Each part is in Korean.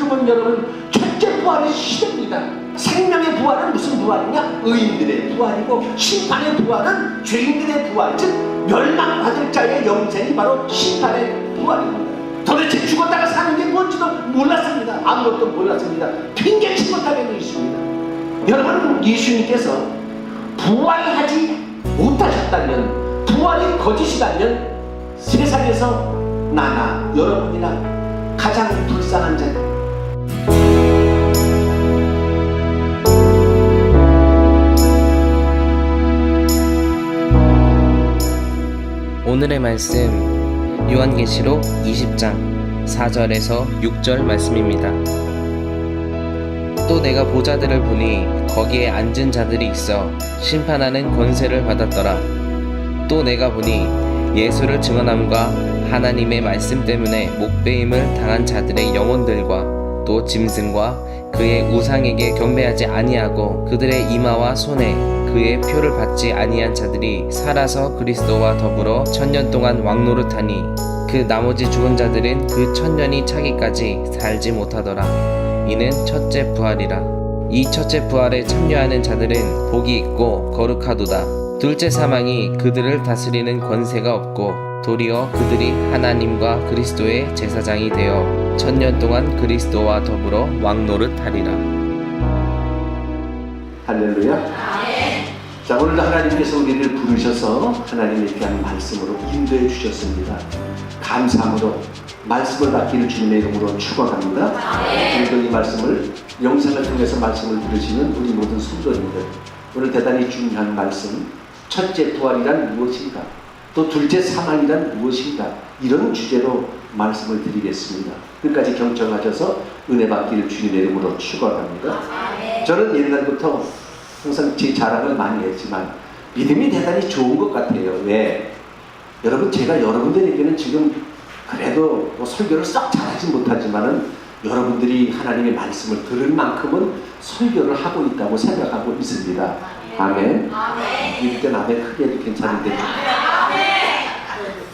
지금은 여러분 첫째 부활의 시대입니다. 생명의 부활은 무슨 부활이냐? 의인들의 부활이고, 심판의 부활은 죄인들의 부활, 즉 멸망받을 자의 영생이 바로 심판의 부활입니다. 도대체 죽었다가 사는 게 뭔지도 몰랐습니다. 아무것도 몰랐습니다. 핑계치 못하게 있습니다. 여러분, 예수님께서 부활하지 못하셨다면, 부활이 거짓이라면 세상에서 나나 여러분이나 가장 불쌍한 자들, 오늘의 말씀 요한계시록 20장 4절에서 6절 말씀입니다. 또 내가 보좌들을 보니 거기에 앉은 자들이 있어 심판하는 권세를 받았더라. 또 내가 보니 예수를 증언함과 하나님의 말씀 때문에 목배임을 당한 자들의 영혼들과 또 짐승과 그의 우상에게 경배하지 아니하고 그들의 이마와 손에 그의 표를 받지 아니한 자들이 살아서 그리스도와 더불어 1000년 동안 왕노릇하니 그 나머지 죽은 자들은 그 1000년이 차기까지 살지 못하더라. 이는 첫째 부활이라. 이 첫째 부활에 참여하는 자들은 복이 있고 거룩하도다. 둘째 사망이 그들을 다스리는 권세가 없고 도리어 그들이 하나님과 그리스도의 제사장이 되어 1000년 동안 그리스도와 더불어 왕노릇하리라. 할렐루야. 자, 오늘도 하나님께서 우리를 부르셔서 하나님의 귀한 말씀으로 인도해 주셨습니다. 감사함으로 말씀을 받기를 주님의 이름으로 축원합니다. 오늘도 이 말씀을 영상을 통해서 말씀을 들으시는 우리 모든 성도님들, 오늘 대단히 중요한 말씀, 첫째 부활이란 무엇인가, 또 둘째 사망이란 무엇인가, 이런 주제로 말씀을 드리겠습니다. 끝까지 경청하셔서 은혜 받기를 주님의 이름으로 축원합니다. 저는 옛날부터 항상 제 자랑을 많이 했지만 믿음이 대단히 좋은 것 같아요. 왜? 여러분, 제가 여러분들에게는 지금 그래도 뭐 설교를 썩 잘하지 못하지만은 여러분들이 하나님의 말씀을 들을 만큼은 설교를 하고 있다고 생각하고 있습니다. 아멘. 믿을 땐 아멘 크게 해도 괜찮은데.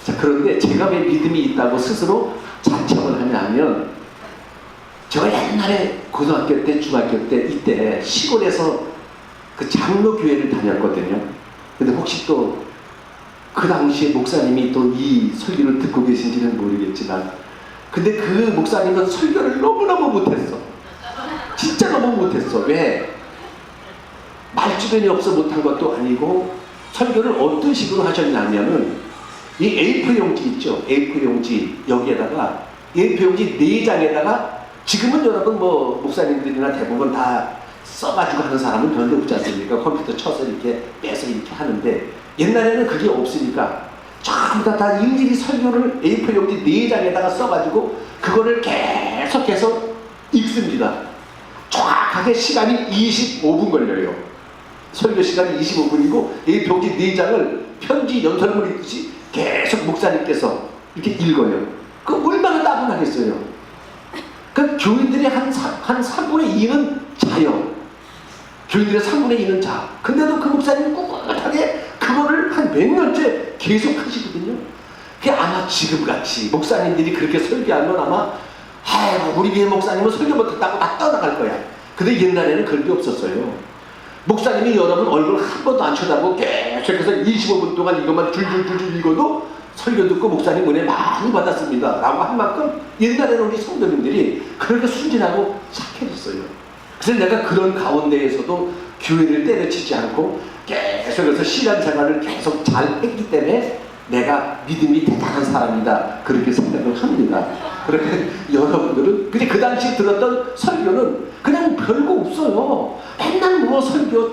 자, 그런데 제가 왜 믿음이 있다고 스스로 자청을 하냐면, 제가 옛날에 고등학교 때, 중학교 때, 이때 시골에서 그 장로교회를 다녔거든요. 근데 혹시 또 그 당시에 목사님이 또 이 설교를 듣고 계신지는 모르겠지만, 근데 그 목사님은 설교를 너무너무 못했어. 진짜 너무 못했어. 왜? 말주변이 없어 못한 것도 아니고, 설교를 어떤 식으로 하셨냐면은 이 A4 용지 있죠? A4 용지, 여기에다가 A4 용지 4장에다가, 지금은 여러분 뭐 목사님들이나 대부분 다 써가지고 하는 사람은 별로 없지 않습니까? 컴퓨터 쳐서 이렇게 빼서 이렇게 하는데, 옛날에는 그게 없으니까 전부 다 일일이 설교를 A4 용지 4장에다가 써가지고 그거를 계속해서 읽습니다. 정확하게 시간이 25분 걸려요. 설교 시간이 25분이고 A4 용지 4장을 편지 연설문 읽듯이 계속 목사님께서 이렇게 읽어요. 그 얼마나 따분하겠어요. 그 교인들의 한 3분의 2는 자요. 교인들의 3분의 2는 자. 근데도 그 목사님이 꿋꿋하게 그거를 한 몇 년째 계속 하시거든요. 그게 아마 지금같이 목사님들이 그렇게 설교하면 아마 우리 교회 목사님은 설교 못했다고 다 떠나갈 거야. 근데 옛날에는 그런 게 없었어요. 목사님이 여러분 얼굴 한 번도 안 쳐다보고 계속해서 25분 동안 이것만 줄줄줄줄 읽어도 설교 듣고 목사님 은혜 많이 받았습니다 라고 할 만큼 옛날에는 우리 성도님들이 그렇게 순진하고 착해졌어요. 그래서 내가 그런 가운데에서도 교회를 때려치지 않고 계속해서 신앙생활을 계속 잘 했기 때문에 내가 믿음이 대단한 사람이다, 그렇게 생각을 합니다. 그러면 여러분들은 근데 그 당시 들었던 설교는 그냥 별거 없어요. 맨날 뭐 설교,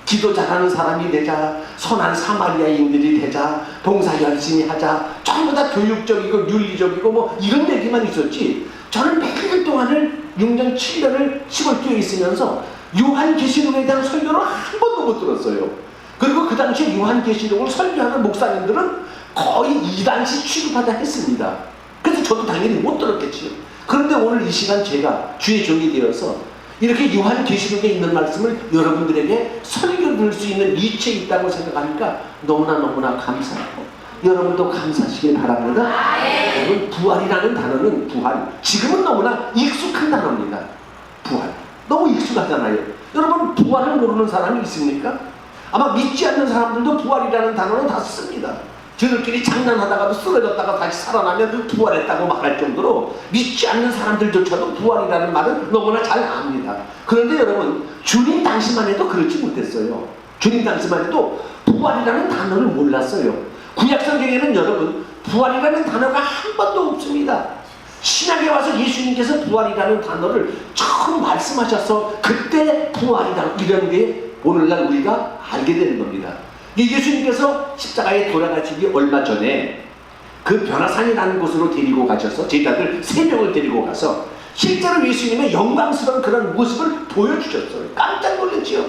기도 잘하는 사람이 되자, 선한 사마리아인들이 되자, 봉사 열심히 하자, 전부 다 교육적이고 윤리적이고 뭐 이런 얘기만 있었지. 저는 몇 년 동안을 6년 7년을 시골교회에 있으면서 요한계시록에 대한 설교를 한 번도 못 들었어요. 그리고 그 당시에 요한계시록을 설교하는 목사님들은 거의 이단식 취급하다 했습니다. 그래서 저도 당연히 못 들었겠지요. 그런데 오늘 이 시간 제가 주의 종이 되어서 이렇게 요한계시록에 있는 말씀을 여러분들에게 설교 들을 수 있는 위치에 있다고 생각하니까 너무나 감사하고, 여러분도 감사하시길 바랍니다. 여러분, 부활이라는 단어는 지금은 너무나 익숙한 단어입니다. 부활. 너무 익숙하잖아요. 여러분, 부활을 모르는 사람이 있습니까? 아마 믿지 않는 사람들도 부활이라는 단어는 다 씁니다. 저들끼리 장난하다가도 쓰러졌다가 다시 살아나면 부활했다고 말할 정도로 믿지 않는 사람들조차도 부활이라는 말은 너무나 잘 압니다. 그런데 여러분, 주님 당시만 해도 그렇지 못했어요. 주님 당시만 해도 부활이라는 단어를 몰랐어요. 구약성경에는 여러분, 부활이라는 단어가 한 번도 없습니다. 신약에 와서 예수님께서 부활이라는 단어를 처음 말씀하셔서 그때 부활이라는 이런 게 오늘날 우리가 알게 되는 겁니다. 예수님께서 십자가에 돌아가시기 얼마 전에 그 변화산이라는 곳으로 데리고 가셔서 제자들 3명을 데리고 가서 실제로 예수님의 영광스러운 그런 모습을 보여주셨어요. 깜짝 놀랐지요.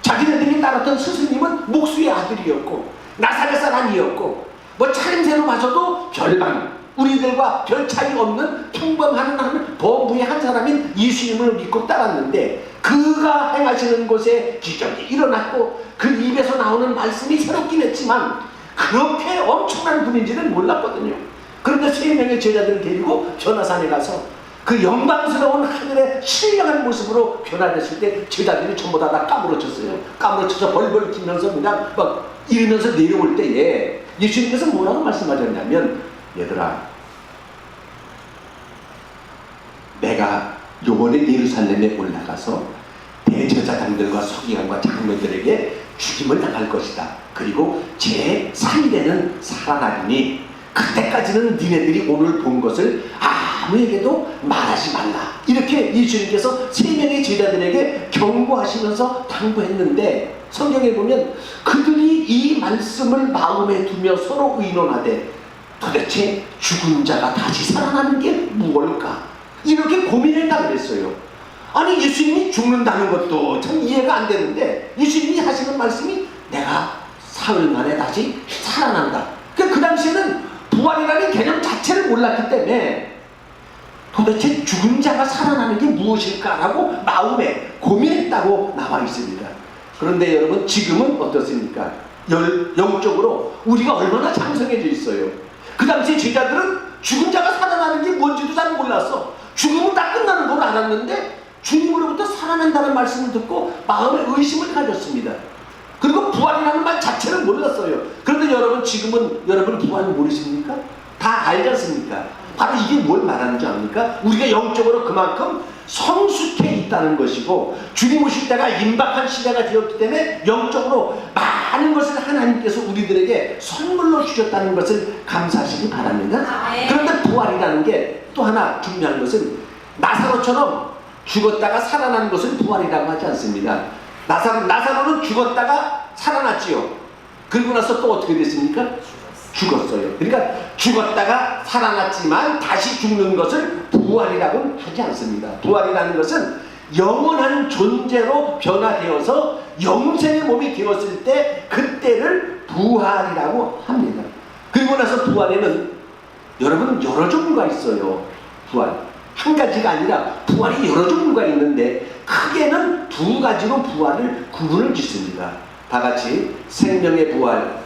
자기네들이 따랐던 스승님은 목수의 아들이었고 나사렛 사람이었고 뭐 차림새로 봐서도 별반 우리들과 별 차이 없는 평범한 범부의 한 사람인 예수님을 믿고 따랐는데 그가 행하시는 곳에 기적이 일어났고 그 입에서 나오는 말씀이 새롭긴 했지만 그렇게 엄청난 분인지는 몰랐거든요. 그런데 3명의 제자들을 데리고 변화산에 가서 그 영광스러운 하늘의 신령한 모습으로 변화됐을 때 제자들이 전부 다 까무러쳤어요. 까무러쳐서 벌벌 뛰면서 그냥 막 이러면서 내려올 때에 예수님께서 뭐라고 말씀하셨냐면, 얘들아, 내가 요번에 예루살렘에 올라가서 대제사장들과 서기관과 장로들에게 죽임을 당할 것이다. 그리고 제3일에는 살아나리니 그때까지는 니네들이 오늘 본 것을 아무에게도 말하지 말라. 이렇게 예수님께서 3명의 제자들에게 경고하시면서 당부했는데, 성경에 보면 그들이 이 말씀을 마음에 두며 서로 의논하되 도대체 죽은 자가 다시 살아나는 게 무엇일까? 이렇게 고민했다 그랬어요. 아니, 예수님이 죽는다는 것도 참 이해가 안 되는데 예수님이 하시는 말씀이 내가 사흘 만에 다시 살아난다. 그 당시에는 부활이라는 개념 자체를 몰랐기 때문에 도대체 죽은 자가 살아나는 게 무엇일까라고 마음에 고민했다고 나와 있습니다. 그런데 여러분, 지금은 어떻습니까? 영적으로 우리가 얼마나 장성해져 있어요. 그 당시 제자들은 죽은 자가 살아나는 게 뭔지도 잘 몰랐어. 죽음은 다 끝나는 걸 알았는데 주님으로부터 살아난다는 말씀을 듣고 마음에 의심을 가졌습니다. 그리고 부활이라는 말 자체를 몰랐어요. 그런데 여러분, 지금은 여러분 부활 모르십니까? 다 알지 않습니까? 바로 이게 뭘 말하는지 압니까? 우리가 영적으로 그만큼 성숙해 있다는 것이고, 주님 오실 때가 임박한 시대가 되었기 때문에 영적으로 많은 것을 하나님께서 우리들에게 선물로 주셨다는 것을 감사하시기 바랍니다. 그런데 부활이라는 게 또 하나 중요한 것은 나사로처럼 죽었다가 살아난 것을 부활이라고 하지 않습니다. 나사로는 죽었다가 살아났지요. 그리고 나서 또 어떻게 됐습니까? 죽었어요. 그러니까 죽었다가 살아났지만 다시 죽는 것을 부활이라고는 하지 않습니다. 부활이라는 것은 영원한 존재로 변화되어서 영생의 몸이 되었을 때 그때를 부활이라고 합니다. 그리고 나서 부활에는 여러분 여러 종류가 있어요. 부활 한 가지가 아니라 부활이 여러 종류가 있는데 크게는 2가지로 부활을 구분을 짓습니다. 다 같이 생명의 부활,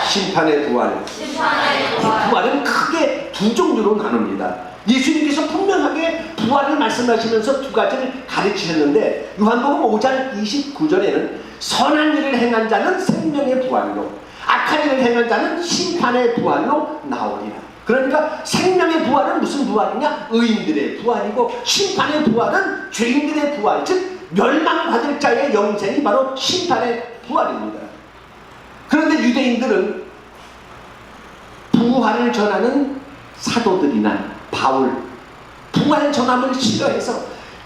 심판의 부활. 부활은 크게 2종류로 나눕니다. 예수님께서 분명하게 부활을 말씀하시면서 2가지를 가르치셨는데, 요한복음 5장 29절에는 선한 일을 행한 자는 생명의 부활로, 악한 일을 행한 자는 심판의 부활로 나오리라. 그러니까 생명의 부활은 무슨 부활이냐? 의인들의 부활이고, 심판의 부활은 죄인들의 부활, 즉 멸망받을 자의 영생이 바로 심판의 부활입니다. 그런데 유대인들은 부활을 전하는 사도들이나 바울, 부활 전함을 싫어해서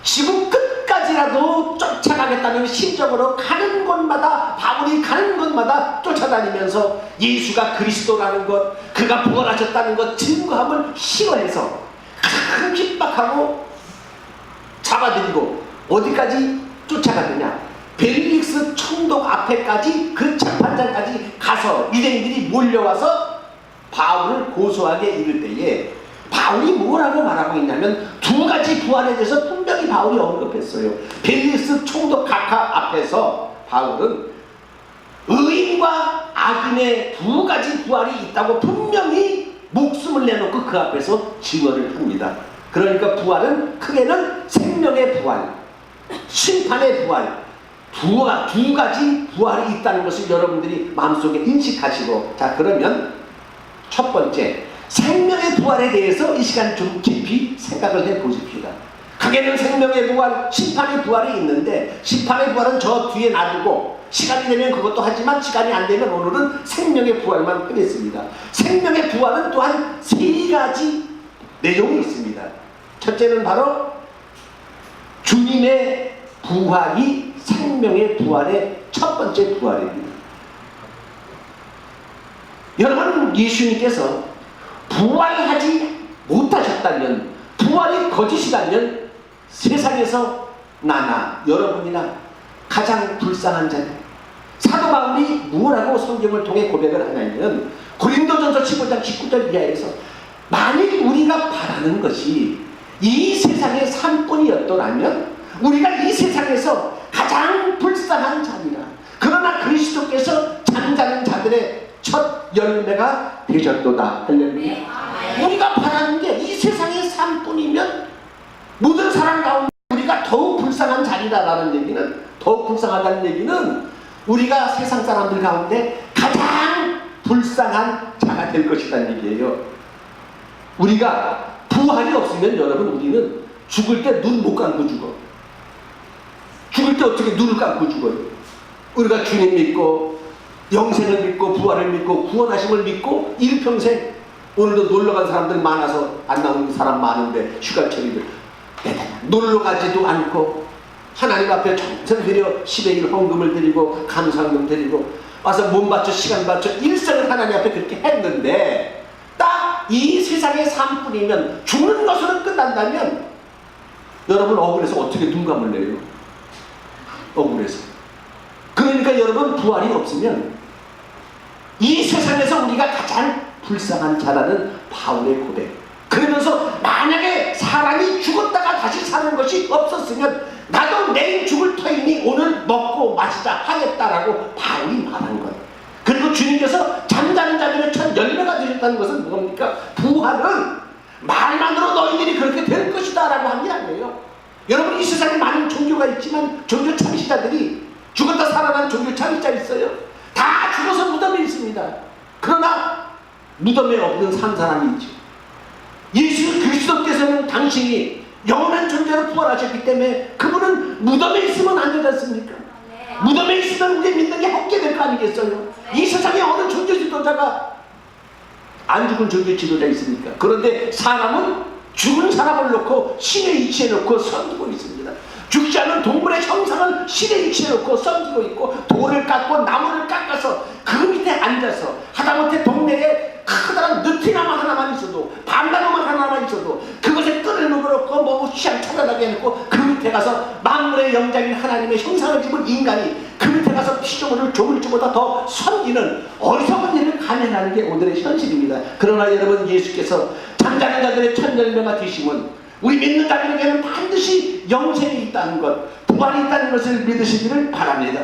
지구 끝까지라도 쫓아가겠다는 심정으로 가는 곳마다, 바울이 가는 곳마다 쫓아다니면서 예수가 그리스도라는 것, 그가 부활하셨다는 것 증거함을 싫어해서 가장 핍박하고 잡아들이고 어디까지 쫓아가느냐? 벨릭스 총독 앞에까지, 그 재판장까지 가서 유대인들이 몰려와서 바울을 고소하게 이를 때에 바울이 뭐라고 말하고 있냐면 2가지 부활에 대해서 분명히 바울이 언급했어요. 벨릭스 총독 각하 앞에서 바울은 의인과 악인의 두 가지 부활이 있다고 분명히 목숨을 내놓고 그 앞에서 증언을 합니다. 그러니까 부활은 크게는 생명의 부활, 심판의 부활, 두 가지 부활이 있다는 것을 여러분들이 마음속에 인식하시고, 자, 그러면 첫 번째 생명의 부활에 대해서 이 시간 좀 깊이 생각을 해 보십시다. 크게는 생명의 부활, 심판의 부활이 있는데, 심판의 부활은 저 뒤에 놔두고 시간이 되면 그것도 하지만 시간이 안 되면 오늘은 생명의 부활만 하겠습니다. 생명의 부활은 또한 세 가지 내용이 있습니다. 첫째는 바로 주님의 부활이 생명의 부활의 첫 번째 부활입니다. 여러분, 예수님께서 부활하지 못하셨다면, 부활이 거짓이라면 세상에서 나나 여러분이나 가장 불쌍한 자들, 사도 바울이 뭐라고 성경을 통해 고백을 하냐면 고린도전서 15장 19절 이하에서 만일 우리가 바라는 것이 이 세상의 삶뿐이었더라면 우리가 이 세상에서 가장 불쌍한 자니라. 그러나 그리스도께서 잠자는 자들의 첫 열매가 되셨도다. 할렐루야. 우리가 바라는 게 이 세상의 삶뿐이면 모든 사람 가운데 우리가 더욱 불쌍한 자리다라는 얘기는, 더욱 불쌍하다는 얘기는 우리가 세상 사람들 가운데 가장 불쌍한 자가 될 것이라는 얘기예요. 우리가 부활이 없으면 여러분, 우리는 죽을 때 눈 못 감고 죽어. 죽을 때 어떻게 눈을 감고 죽어요? 우리가 주님 믿고 영생을 믿고 부활을 믿고 구원하심을 믿고 일평생, 오늘도 놀러간 사람들 많아서 안 나오는 사람 많은데 휴가철이들 놀러 가지도 않고 하나님 앞에 정성들여 10의 1 헌금을 드리고 감사헌금 드리고 와서 몸 바쳐 시간 바쳐 일생을 하나님 앞에 그렇게 했는데, 딱 이 세상의 삶뿐이면 죽는 것으로 끝난다면 여러분, 억울해서 어떻게 눈 감을래요? 억울해서. 그러니까 여러분, 부활이 없으면 이 세상에서 우리가 가장 불쌍한 자라는 바울의 고백. 그러면서 만약에 사람이 죽었다가 다시 사는 것이 없었으면 나도 내일 죽을 터이니 오늘 먹고 마시자 하겠다라고 바울이 말한 거예요. 그리고 주님께서 잠자는 자들의 첫 열매가 되셨다는 것은 뭡니까? 부활은 말만으로 너희들이 그렇게 될 것이다 라고 한 게 아니에요. 여러분, 이 세상에 많은 종교가 있지만 종교 창시자들이 죽었다 살아난 종교 창시자 있어요. 다 죽어서 무덤에 있습니다. 그러나 무덤에 없는 산 사람이 있죠. 예수 그리스도께서는 당신이 영원한 존재로 부활하셨기 때문에 그분은 무덤에 있으면 안 되지 않습니까? 무덤에 있으면 우리 믿는 게 헛게 될 거 아니겠어요? 이 세상에 어느 종교 지도자가 안 죽은 종교 지도자 있습니까? 그런데 사람은 죽은 사람을 놓고 신의 이치에 놓고 섬기고 있습니다. 죽지 않은 동물의 형상을 신의 이치에 놓고 섬기고 있고, 돌을 깎고 나무를 깎아서 그 밑에 앉아서 하다못해 동네에 커다란 느티나무 하나만 있어도, 밤나무 하나만 있어도 그것에 끈을 묶어놓고 뭐 휘황찬란하게 해놓고 그 밑에 가서 만물의 영장인 하나님의 형상을 입은 인간이 그 밑에 가서 피조물을 조물주보다 더 섬기는 어리석은 일을 감행하는 게 오늘의 현실입니다. 그러나 여러분, 예수께서 잠자는 자들의 첫 열매가 되심은 우리 믿는 자들에게는 반드시 영생이 있다는 것, 부활이 있다는 것을 믿으시기를 바랍니다.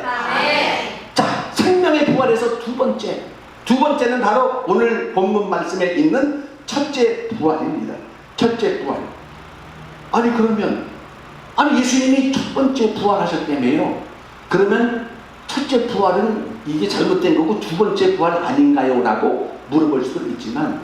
자, 생명의 부활에서 두 번째는 바로 오늘 본문 말씀에 있는 첫째 부활입니다. 첫째 부활. 아니, 그러면 예수님이 첫 번째 부활하셨다며요. 그러면 첫째 부활은 이게 잘못된 거고 두 번째 부활 아닌가요? 라고 물어볼 수도 있지만,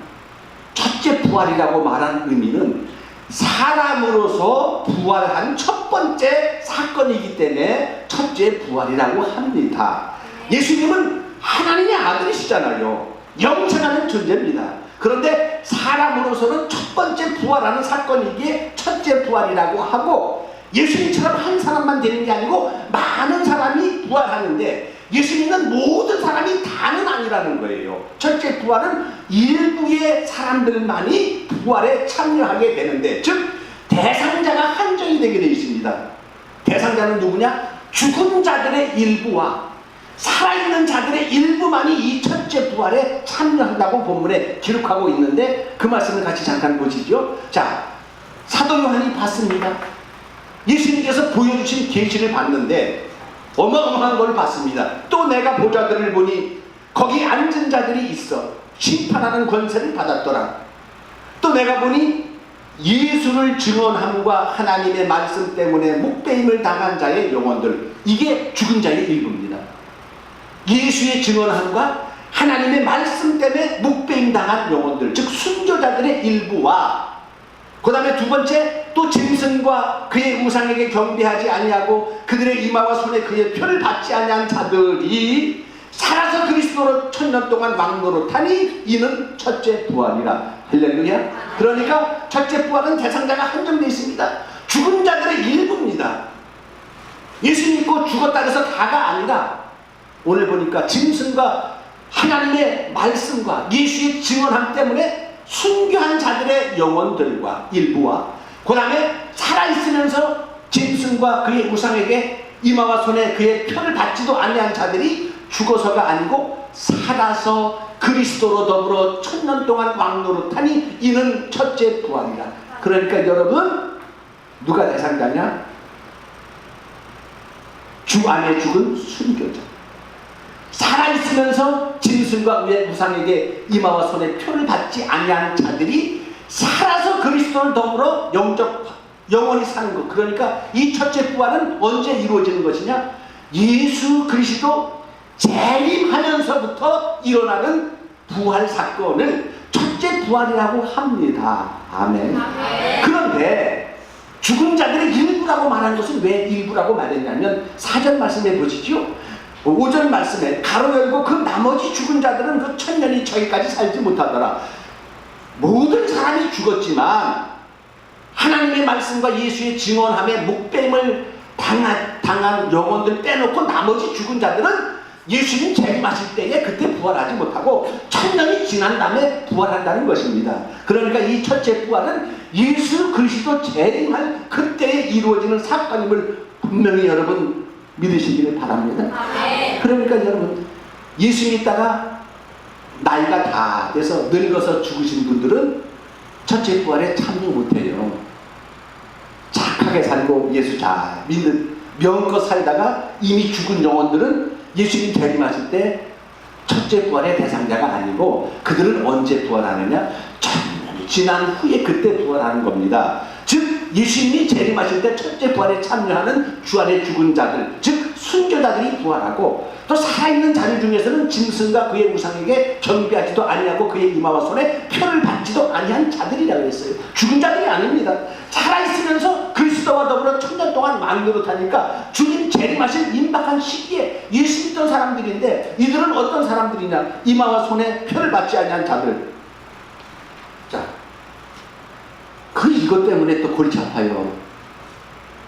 첫째 부활이라고 말하는 의미는 사람으로서 부활한 첫 번째 사건이기 때문에 첫째 부활이라고 합니다. 예수님은 하나님의 아들이시잖아요. 영생하는 존재입니다. 그런데 사람으로서는 첫 번째 부활하는 사건이기에 첫째 부활이라고 하고, 예수님처럼 한 사람만 되는 게 아니고 많은 사람이 부활하는데 예수님은 모든 사람이 다는 아니라는 거예요. 첫째 부활은 일부의 사람들만이 부활에 참여하게 되는데, 즉 대상자가 한정이 되게 되어 있습니다. 대상자는 누구냐? 죽은 자들의 일부와 살아있는 자들의 일부만이 이 첫째 부활에 참여한다고 본문에 기록하고 있는데, 그 말씀을 같이 잠깐 보시죠. 자, 사도 요한이 봤습니다. 예수님께서 보여주신 계시를 봤는데 어마어마한 걸 봤습니다. 또 내가 보좌들을 보니 거기 앉은 자들이 있어 심판하는 권세를 받았더라. 또 내가 보니 예수를 증언함과 하나님의 말씀 때문에 목배임을 당한 자의 영혼들, 이게 죽은 자의 일부입니다. 예수의 증언함과 하나님의 말씀 때문에 목배임 당한 영혼들, 즉 순교자들의 일부와 그 다음에 두 번째, 또 짐승과 그의 우상에게 경배하지 아니하고 그들의 이마와 손에 그의 표를 받지 아니한 자들이 살아서 그리스도로 천년 동안 왕노릇하니 이는 첫째 부활이라. 할렐루야. 그러니까 첫째 부활은 대상자가 한정되어 있습니다. 죽은 자들의 일부입니다. 예수 믿고 죽었다 해서 다가 아니라 오늘 보니까 짐승과 하나님의 말씀과 예수의 증언함 때문에 순교한 자들의 영혼들과 일부와 그 다음에 살아있으면서 짐승과 그의 우상에게 이마와 손에 그의 표를 받지도 아니한 자들이 죽어서가 아니고 살아서 그리스도로 더불어 천년 동안 왕노릇하니 이는 첫째 부활이라. 그러니까 여러분, 누가 대상자냐? 주 안에 죽은 순교자, 살아있으면서 짐승과 우상에게 이마와 손에 표를 받지 아니한 자들이 살아서 그리스도를 더불어 영원히 사는 것. 그러니까 이 첫째 부활은 언제 이루어지는 것이냐? 예수 그리스도 재림하면서부터 일어나는 부활 사건을 첫째 부활이라고 합니다. 아멘. 그런데 죽은 자들의 일부라고 말하는 것은 왜 일부라고 말했냐면 사전 말씀해 보시죠. 5절 말씀에 가로 열고 그 나머지 죽은 자들은 그 천년이 저기까지 살지 못하더라. 모든 사람이 죽었지만 하나님의 말씀과 예수의 증언함에 목배임을 당한 영혼들 빼놓고 나머지 죽은 자들은 예수님 재림하실 때에 그때 부활하지 못하고 천년이 지난 다음에 부활한다는 것입니다. 그러니까 이 첫째 부활은 예수 그리스도 재림할 그때에 이루어지는 사건임을 분명히 여러분 믿으시기를 바랍니다. 그러니까 여러분, 예수 믿다가 나이가 다 돼서 늙어서 죽으신 분들은 첫째 부활에 참여 못해요. 착하게 살고 예수 잘 믿는 명껏 살다가 이미 죽은 영혼들은 예수님 재림하실 때 첫째 부활의 대상자가 아니고 그들은 언제 부활하느냐? 천년이 지난 후에 그때 부활하는 겁니다. 즉 예수님이 재림하실 때 첫째 부활에 참여하는 주 안에 죽은 자들, 즉 순교자들이 부활하고 또 살아있는 자들 중에서는 짐승과 그의 우상에게 경배하지도 아니하고 그의 이마와 손에 표를 받지도 아니한 자들이라고 했어요. 죽은 자들이 아닙니다. 살아있으면서 그리스도와 더불어 천년 동안 왕노릇하니까 주님 재림하실 임박한 시기에 예수 믿던 사람들인데 이들은 어떤 사람들이냐? 이마와 손에 표를 받지 아니한 자들. 자, 이것 때문에 또 골치 아파요.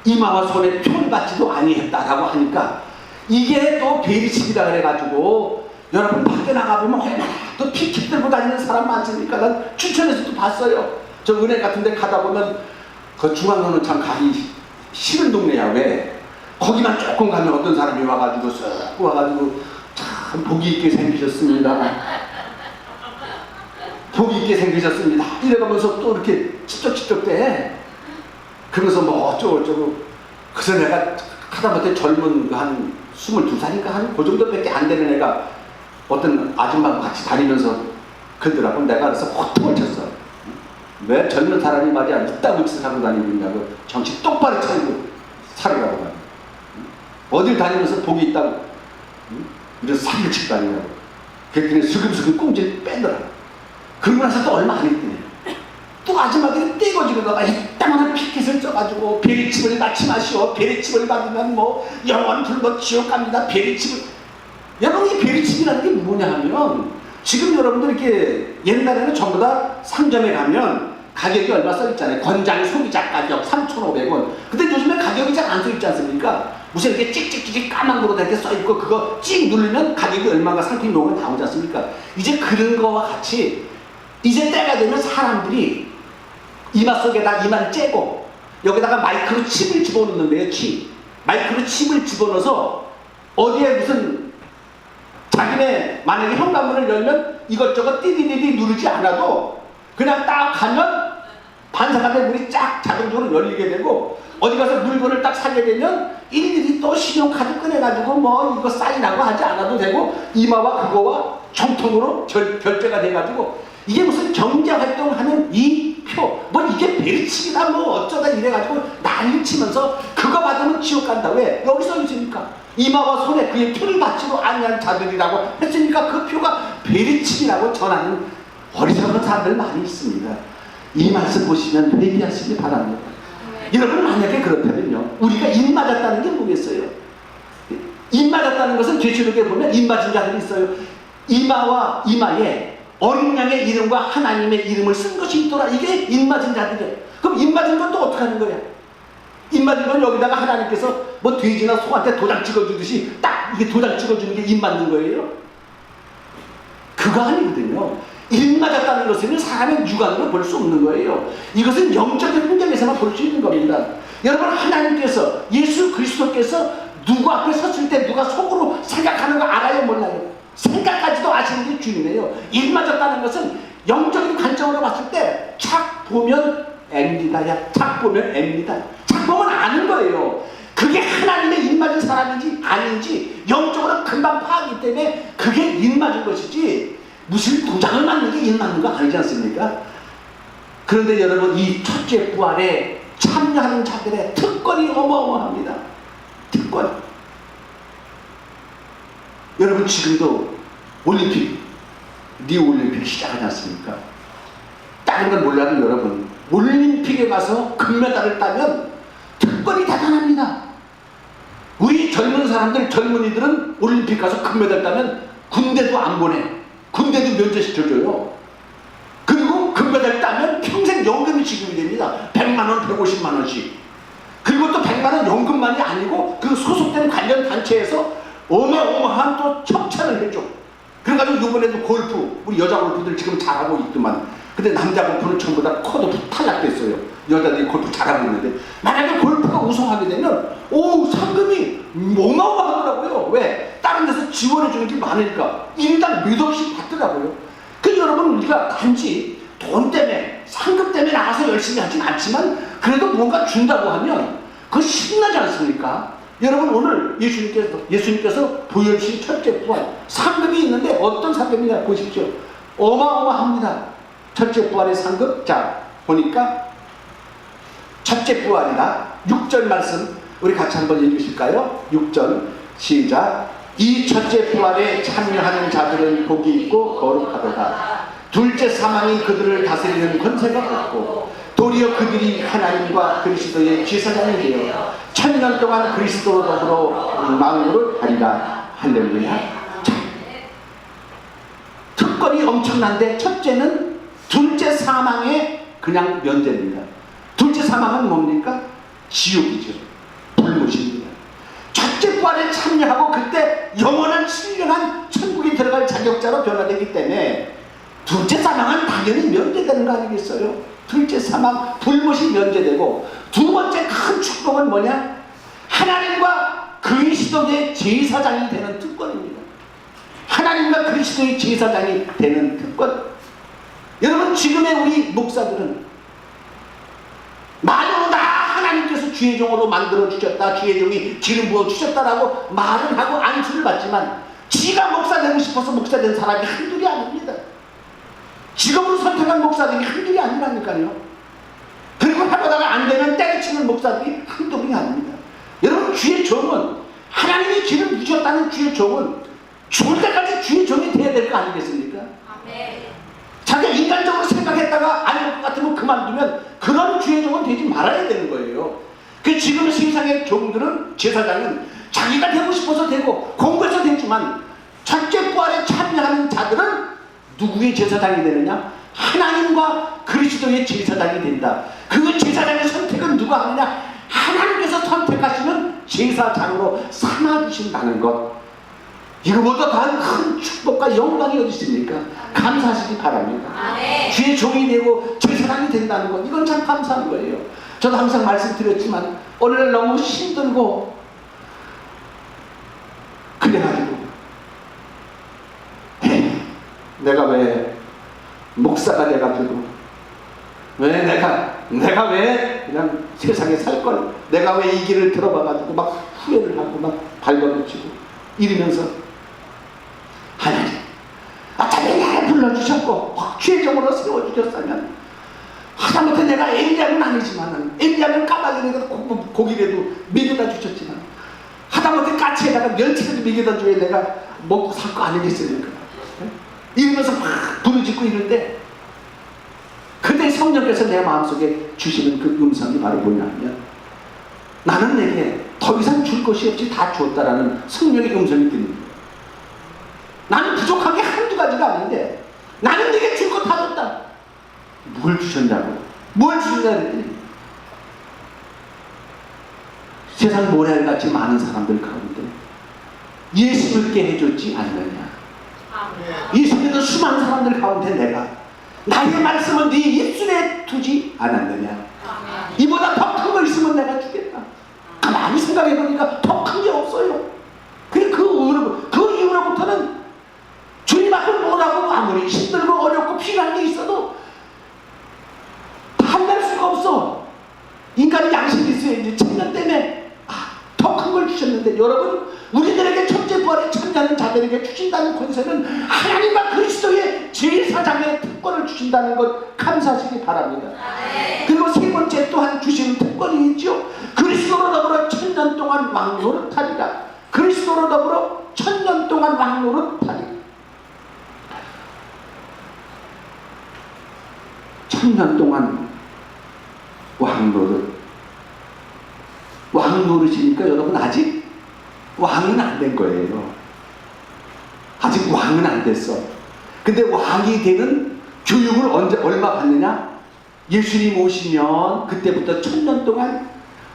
이마와 손에 표를 받지도 아니했다라고 하니까 이게 또 베리칩이다 그래가지고 여러분 밖에 나가보면 얼마나 또 피켓 들고 다니는 사람 많습니까? 난 춘천에서도 봤어요. 저 은행 같은 데 가다 보면 그 중앙로는 참 가기 싫은 동네야. 왜? 거기만 조금 가면 어떤 사람이 와가지고 쓱 와가지고 참 복이 있게 생기셨습니다. 복이 있게 생기셨습니다. 이래가면서 또 이렇게 찝쩍찝쩍대. 그러면서 뭐 어쩌고저쩌고. 그래서 내가 하다못해 젊은 한 22살인가 한 그 정도밖에 안 되는 애가 어떤 아줌마하고 같이 다니면서 그러더라고. 내가 그래서 호통을 쳤어. 왜 젊은 사람이 말이야 이따구 짓을 하고 다니고 있냐고. 정신 똑바로 차리고 살으라고 말이야. 어딜 다니면서 복이 있다고 이래서 사기를 치고 다니냐고. 그랬더니 슬금슬금 꽁지를 빼더라. 그러고 나서 또 얼마 안 했더니 또 아줌마들이 떼거지로다가 이따만한 피켓을 써가지고 베리칩을 맞지 마시오. 베리칩을 받으면 뭐 영원 불법 지옥 갑니다. 베리칩을. 여러분, 이 베리칩이라는 게 뭐냐 하면 지금 여러분들 이렇게 옛날에는 전부 다 상점에 가면 가격이 얼마 써있잖아요. 권장 소비자 가격 3,500원. 근데 요즘에 가격이 잘 안 써있지 않습니까? 무슨 이렇게 찍찍찍찍 까만 거로 이렇게 써있고 그거 찍 누르면 가격이 얼마가 상품 로고가 나오지 않습니까? 이제 그런 거와 같이 이제 때가 되면 사람들이 이마 속에다 이마를 째고 여기다가 마이크로 칩을 집어넣는데요. 마이크로 칩을 집어넣어서 어디에 무슨 자기네 만약에 현관문을 열면 이것저것 띠디디디 누르지 않아도 그냥 딱 가면 반사가된 문이 쫙 자동적으로 열리게 되고 어디 가서 물건을 딱 사게 되면 일일이 또 신용카드 꺼내가지고 뭐 이거 사인하고 하지 않아도 되고 이마와 그거와 정통으로 결제가 돼가지고 이게 무슨 경제활동하는 이 표, 뭐 이게 베르치기다 뭐 어쩌다 이래가지고 난리 치면서 그거 받으면 지옥 간다. 왜? 여기 써 있으니까. 이마와 손에 그의 표를 받지도 아니한 자들이라고 했으니까 그 표가 베르치기라고 전하는 어리석은 사람들 많이 있습니다. 이 말씀 보시면 회개하시기 바랍니다. 여러분 만약에 그렇다면요, 우리가 입 맞았다는 게 뭐겠어요? 입 맞았다는 것은 계시록에 보면 입 맞은 자들이 있어요. 이마와 이마에 어린 양의 이름과 하나님의 이름을 쓴 것이 있더라. 이게 입 맞은 자들이에요. 그럼 입 맞은 건 또 어떻게 하는 거야? 입 맞은 건 여기다가 하나님께서 뭐 돼지나 소한테 도장 찍어주듯이 딱 이게 도장 찍어주는 게 입 맞는 거예요? 그거 아니거든요. 입 맞았다는 것은 사람의 육안으로 볼 수 없는 거예요. 이것은 영적인 환경에서만 볼 수 있는 겁니다. 여러분, 하나님께서, 예수 그리스도께서 누구 앞에 섰을 때 누가 속으로 생각하는 거 알아요, 몰라요? 생각까지도 아시는 게 주님이에요. 입 맞았다는 것은 영적인 관점으로 봤을 때 착 보면 M이다야. 착 보면 M이다. 착 보면 아는 거예요. 그게 하나님의 입 맞은 사람인지 아닌지 영적으로 금방 파악이기 때문에 그게 입 맞은 것이지 무슨 도장을 맞는 게 입 맞는 거 아니지 않습니까? 그런데 여러분, 이 첫째 부활에 참여하는 자들의 특권이 어마어마합니다. 특권. 여러분, 지금도 올림픽, 리우올림픽 시작하지 않습니까? 다른 건 몰라도 여러분, 올림픽에 가서 금메달을 따면 특권이 대단합니다. 우리 젊은 사람들, 젊은이들은 올림픽 가서 금메달 따면 군대도 안 보내. 군대도 면제시켜줘요. 그리고 금메달 따면 평생 연금이 지급이 됩니다. 100만원, 150만원씩. 그리고 또 100만원 연금만이 아니고 그 소속된 관련 단체에서 어마어마한 또 협찬을 해줘. 그래가지고 이번에도 골프, 우리 여자 골프들 지금 잘하고 있더만. 근데 남자 골프는 전부 다 컷오프 탈락됐어요. 여자들이 골프 잘하고 있는데 만약에 골프가 우승하게 되면 상금이 어마어마하더라고요. 왜? 다른 데서 지원해 주는 게 많으니까 1인당 몇 억씩 받더라고요. 그 여러분, 우리가 단지 돈 때문에 상금 때문에 나가서 열심히 하진 않지만 그래도 뭔가 준다고 하면 그거 신나지 않습니까? 여러분, 오늘 예수님께서 보여주신 첫째 부활 상금이 있는데 어떤 상금이냐 보십시오. 어마어마합니다. 첫째 부활의 상금. 자, 보니까 첫째 부활이다. 6절 말씀 우리 같이 한번 읽으실까요? 6절 시작. 이 첫째 부활에 참여하는 자들은 복이 있고 거룩하도다. 둘째 사망이 그들을 다스리는 권세가 없고 도리어 그들이 하나님과 그리스도의 제사장이 되어 1000년 동안 그리스도로 더불어 만국을 하리라. 할렐루야. 자, 특권이 엄청난데 첫째는 둘째 사망에 그냥 면제입니다. 둘째 사망은 뭡니까? 지옥이죠. 불못입니다. 첫째 부활에 참여하고 그때 영원한 신령한 천국에 들어갈 자격자로 변화되기 때문에 둘째 사망은 당연히 면제되는 거 아니겠어요? 둘째 사망, 불못이 면제되고 두 번째 큰 축복은 뭐냐? 하나님과 그리스도의 제사장이 되는 특권입니다. 하나님과 그리스도의 제사장이 되는 특권. 여러분, 지금의 우리 목사들은 말로 다 하나님께서 주의 종으로 만들어 주셨다, 주의 종이 기름 부어 주셨다라고 말을 하고 안수를 받지만 지가 목사 되고 싶어서 목사 된 사람이 한둘이 아닙니다. 직업으로 선택한 목사들이 한둘이 아니라니까요. 그리고 해보다가 안 되면 때려치는 목사들이 한둘이 아닙니다. 여러분, 주의 종은, 하나님이 기름 부으셨다는 주의 종은 죽을 때까지 주의 종이 돼야 될 거 아니겠습니까? 자기가 인간적으로 생각했다가 아닐 것 같으면 그만두면 그런 주의 종은 되지 말아야 되는 거예요. 그 지금 세상의 종들은, 제사장은 자기가 되고 싶어서 되고 공부해서 되지만 첫째 부활에 참여하는 자들은 누구의 제사장이 되느냐? 하나님과 그리스도의 제사장이 된다. 그 제사장의 선택은 누가 하느냐? 하나님께서 선택하시는 제사장으로 삼아주신다는 것. 이거보다 더 큰 축복과 영광이 어디 있습니까? 감사하시기 바랍니다. 주의 종이 되고 제사장이 된다는 것, 이건 참 감사한 거예요. 저도 항상 말씀드렸지만 오늘 너무 힘들고 그래가지고 내가 왜 목사가 돼가지고 왜 내가 왜 그냥 세상에 살 걸, 내가 왜 이 길을 들어봐가지고 막 후회를 하고 막 발버둥치고 이러면서, 하나님 어차피 나를 불러주셨고 죄종으로 세워주셨으면, 하다못해 내가 엘리야는 아니지만, 엘리야는 까마귀에다가 고기라도 먹여다 주셨지만, 하다못해 까치에다가 멸치라도 먹여다 줘야 내가 먹고 살 거 아니겠습니까? 이러면서 막 부르짖고 있는데, 그때 성령께서 내 마음속에 주시는 그 음성이 바로 뭐냐면, 나는 내게 더 이상 줄 것이 없이 다 주었다라는 성령의 음성이 들립니다. 나는 부족한 게 한두 가지가 아닌데, 나는 내게 줄 거 다 줬다. 뭘 주셨냐고? 뭘 주셨냐 그랬더니, 세상 모래알같이 많은 사람들 가운데 예수 믿게 해줬지 않느냐. 예수 믿는 수많은 사람들 가운데 내가 나의 말씀을 네 입술에 두지 않았느냐. 이보다 더 큰 거 있으면 내가 주겠다. 가만히 생각해보니까 더 큰 게 없어요. 그 이후로부터는 주님 앞을 뭐라고 아무리 힘들고 어렵고 필요한 게 있어도 판단할 수가 없어. 인간이 양심이 있어야지. 천년 때문에 더 큰 걸 주셨는데, 여러분, 우리들에게 첫째 부활에 참여하는 자들에게 주신다는 권세는 하나님과 그리스도의 제사장의 특권을 주신다는 것 감사하시기 바랍니다. 그리고 세 번째 또한 주시는 특권이 있죠. 그리스도로 더불어 1000년 동안 왕노릇 하리라. 그리스도로 더불어 1000년 동안 왕노릇 하리라. 1000년 동안 왕노릇이니까 여러분 아직 왕은 안 된 거예요. 아직 왕은 안 됐어. 근데 왕이 되는 교육을 얼마 받느냐? 예수님 오시면 그때부터 1000년 동안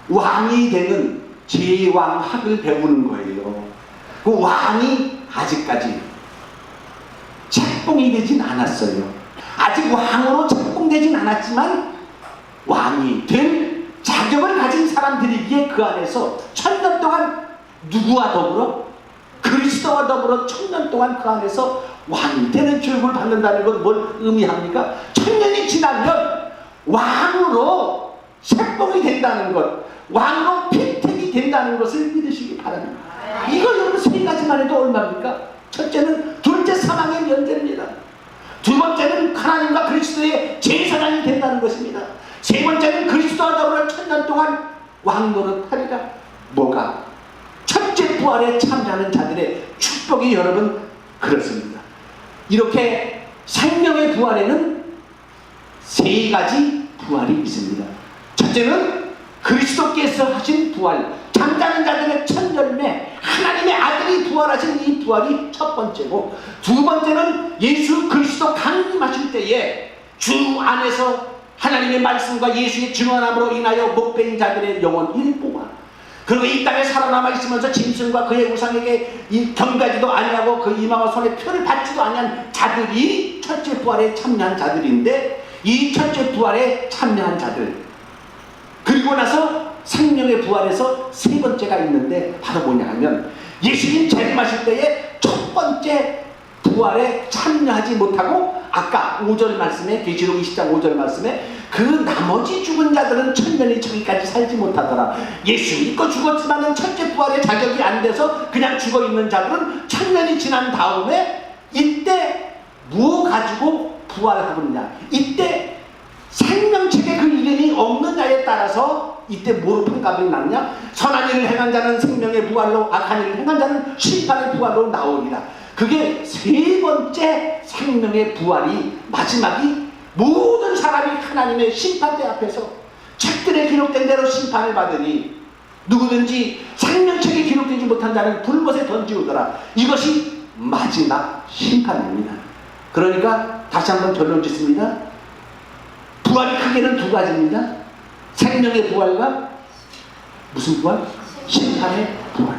왕이 되는 제왕학을 배우는 거예요. 그 왕이 아직까지 책봉이 되진 않았어요. 아직 왕으로 책봉되진 않았지만 왕이 될 자격을 가진 사람들이기에 그 안에서 1000년 동안 누구와 더불어? 그리스도와 더불어 1000년 동안 그 안에서 왕이 되는 교육을 받는다는 건 뭘 의미합니까? 1000년이 지나면 왕으로 책봉이 된다는 것, 왕으로 폐택이 된다는 것을 믿으시기 바랍니다. 이거 여러분 세 가지만 해도 얼마입니까? 첫째는 둘째 사망의 면제입니다. 두 번째는 하나님과 그리스도의 제사장이 된다는 것입니다. 세 번째는 그리스도와 더불어 1000년 동안 왕노릇 하리라. 뭐가? 첫째 부활에 참여하는 자들의 축복이 여러분 그렇습니다. 이렇게 생명의 부활에는 세 가지 부활이 있습니다. 첫째는 그리스도께서 하신 부활, 잠자는 자들의 첫 열매, 하나님의 아들이 부활하신 이 부활이 첫 번째고, 두 번째는 예수 그리스도 강림하실 때에 주 안에서 하나님의 말씀과 예수의 증언함으로 인하여 목배인 자들의 영원 일부활, 그리고 이 땅에 살아남아 있으면서 짐승과 그의 우상에게 경가지도 아니하고 그 이마와 손에 표를 받지도 아니한 자들이 첫째 부활에 참여한 자들인데, 이 첫째 부활에 참여한 자들, 그리고 나서 생명의 부활에서 세 번째가 있는데 바로 뭐냐 하면, 예수님 재림하실 때에 첫 번째 부활에 참여하지 못하고, 아까 5절 말씀에, 계시록 20장 5절 말씀에 그 나머지 죽은 자들은 1000년이 저기까지 살지 못하더라. 예수 믿고 죽었지만은 첫째 부활에 자격이 안 돼서 그냥 죽어있는 자들은 1000년이 지난 다음에 이때 뭐 가지고 부활하느냐, 이때 생명책에 그 이름이 없느냐에 따라서 이때 뭐로 판가름이 났냐? 선한 일을 행한 자는 생명의 부활로, 악한 일을 행한 자는 심판의 부활로 나오리라. 그게 세 번째 생명의 부활이, 마지막이 모든 사람이 하나님의 심판대 앞에서 책들에 기록된 대로 심판을 받으니 누구든지 생명책에 기록되지 못한 자는 불못에 던지우더라. 이것이 마지막 심판입니다. 그러니까 다시 한번 결론 짓습니다. 부활이 크게는 두 가지입니다. 생명의 부활과 무슨 부활? 심판의 부활.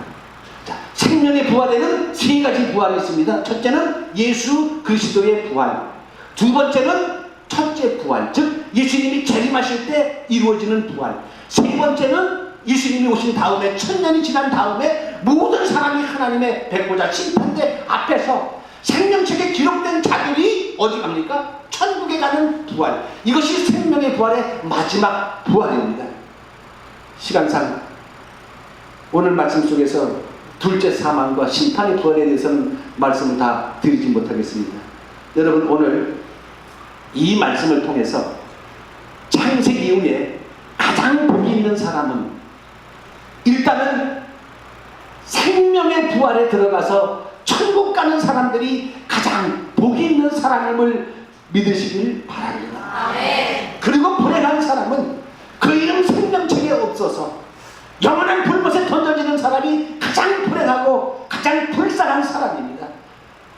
자, 생명의 부활에는 세 가지 부활이 있습니다. 첫째는 예수 그리스도의 부활, 두 번째는 첫째 부활, 즉 예수님이 재림하실 때 이루어지는 부활, 세 번째는 예수님이 오신 다음에 1000년이 지난 다음에 모든 사람이 하나님의 백보자 심판대 앞에서 생명책에 기록된 자들이 어디 갑니까? 천국에 가는 부활. 이것이 생명의 부활의 마지막 부활입니다. 시간상 오늘 말씀 속에서 둘째 사망과 심판의 부활에 대해서는 말씀을 다 드리지 못하겠습니다. 여러분, 오늘 이 말씀을 통해서 창세기 이후에 가장 복이 있는 사람은 일단은 생명의 부활에 들어가서 천국 가는 사람들이 가장 복이 있는 사람임을 믿으시길 바랍니다. 그리고 불행한 사람은 그 이름 생명책에 없어서 영원한 불못에 던져지는 사람이 가장 불행하고 가장 불쌍한 사람입니다.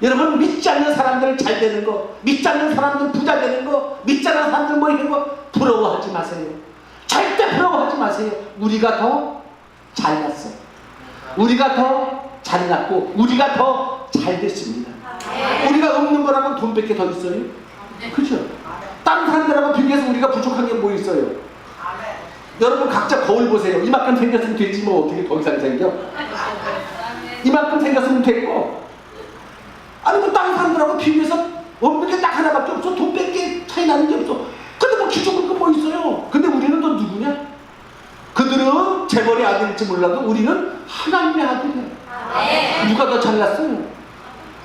여러분, 믿지 않는 사람들 잘 되는 거, 믿지 않는 사람들 부자 되는 거, 믿지 않는 사람들 뭐 이런 거 부러워하지 마세요. 절대 부러워하지 마세요. 우리가 더 잘났어. 우리가 더 잘났고 우리가 더 잘 됐습니다. 우리가 없는 거라면 돈밖에 더 있어요? 그죠? 다른 사람들하고 비교해서 우리가 부족한 게 뭐 있어요? 여러분, 각자 거울 보세요. 이만큼 생겼으면 되지 뭐 어떻게 더 이상 생겨? 이만큼 생겼으면 됐고, 아니 뭐 다른 사람들하고 비교해서 없는 게 딱 하나밖에 없어. 돈밖에 차이 나는 게 없어. 근데 뭐 기죽을 거 뭐 있어요? 근데 우리는 또 누구냐? 그들은 재벌의 아들일지 몰라도 우리는 하나님의 아들이야. 누가 더 잘났어요?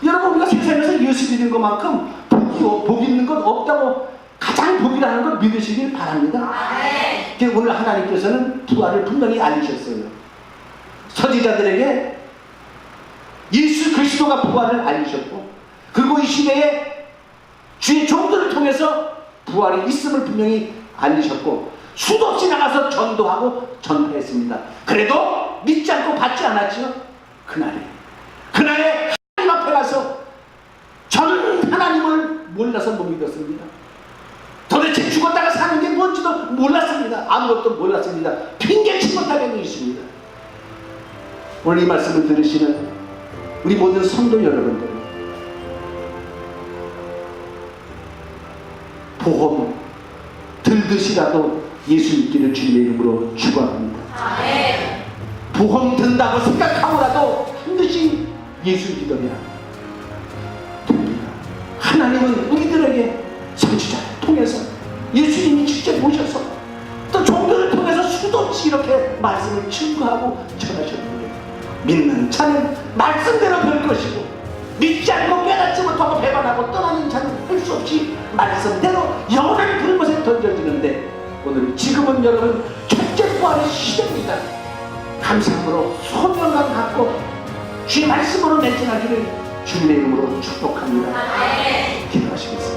여러분, 우리가 세상에서 예수 믿는 것만큼 복 있는 건 없다고, 가장 복이라는 걸 믿으시길 바랍니다. 오늘 하나님께서는 부활을 분명히 알리셨어요. 선지자들에게 예수 그리스도가 부활을 알리셨고, 그리고 이 시대에 주의 종들을 통해서 부활이 있음을 분명히 알리셨고, 수도 없이 나가서 전도하고 전파했습니다. 그래도 믿지 않고 받지 않았죠. 그날에 하나님 앞에 가서 저는 하나님을 몰라서 못 믿었습니다. 도대체 죽었다가 사는 게 뭔지도 몰랐습니다. 아무것도 몰랐습니다. 핑계치 못하게 있습니다. 오늘 이 말씀을 들으시는 우리 모든 성도 여러분들, 보험 들듯이라도 예수 믿기를 주님의 이름으로 축원합니다. 보험 든다고 생각하고라도 반드시 예수 믿으면 됩니다. 하나님은 우리들에게 선지자를 통해서 예수님이 직접 오셔서 또 종들을 통해서 수도 없이 이렇게 말씀을 증거하고 전하셨는데, 믿는 자는 말씀대로 될 것이고 믿지 않고 깨닫지 못하고 배반하고 떠나는 자는 할 수 없이 말씀대로 영원한 불못에 던져지는데, 오늘 지금은 여러분 첫째 부활의 시대입니다. 감사함으로 소명감 갖고 주의 말씀으로 맺어나기를 주님의 이름으로 축복합니다. 기도하시겠습니다.